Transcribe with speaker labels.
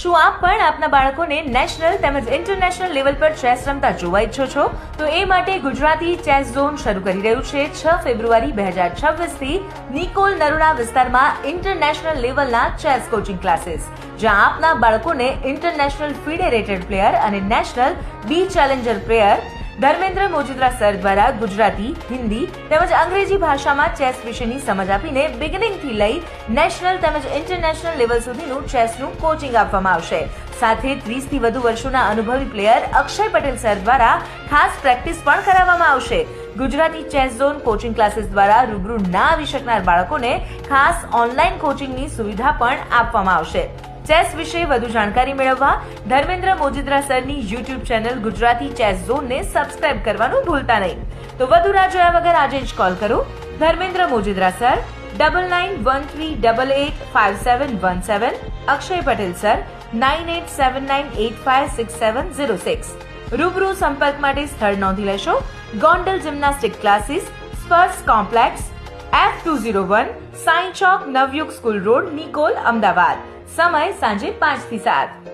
Speaker 1: શું આપ પણ આપના બાળકોને નેશનલ તેમજ ઇન્ટરનેશનલ લેવલ પર ચેસ રમતા જોવા ઈચ્છો છો? તો એ માટે ગુજરાતી ચેસ ઝોન શરૂ કરી રહ્યું છે 6 ફેબ્રુઆરી 2026 થી નિકોલ નરોડા વિસ્તારમાં ઇન્ટરનેશનલ લેવલના ચેસ કોચિંગ ક્લાસીસ, જ્યાં આપના બાળકોને ઇન્ટરનેશનલ ફેડરેટેડ પ્લેયર અને national B challenger player Dharmendra Mojidra sir દ્વારા ગુજરાતી, હિન્દી તેમજ અંગ્રેજી ભાષામાં ચેસ વિશેની સમજ આપીને બિગિનિંગથી લઈ નેશનલ તેમજ ઇન્ટરનેશનલ લેવલ સુધીનું ચેસનું કોચિંગ આપવામાં આવશે. સાથે 30 થી વધુ વર્ષોના અનુભવી પ્લેયર અક્ષય પટેલ સર દ્વારા ખાસ પ્રેક્ટિસ પણ કરાવવામાં આવશે. Gujarati chess zone coaching classes દ્વારા રૂબરૂ ના આવી શકનાર બાળકોને ખાસ ઓનલાઈન કોચિંગની સુવિધા પણ આપવામાં આવશે. ચેસ વિશે વધુ જાણકારી મેળવવા ધર્મેન્દ્ર મોજીદ્રા સરની યુટ્યુબ ચેનલ ગુજરાતી ચેસ ઝોનને સબસ્ક્રાઇબ કરવાનું ભૂલતા નહીં. તો વધુ રાહ જોયા વગર આજે જ કોલ કરો ધર્મેન્દ્ર મોજીદ્રા સર 9913885717, અક્ષય પટેલ સર 9879856706. રૂબરૂ સંપર્ક માટે સ્થળ નોંધી લેશો ગોંડલ જિમ્નાસ્ટિક ક્લાસીસ, સ્પર્શ કોમ્પ્લેક્સ, F201, સાઈ ચોક, નવયુગ સ્કૂલ રોડ, નિકોલ, અમદાવાદ. સમય સાંજે 5 થી 7.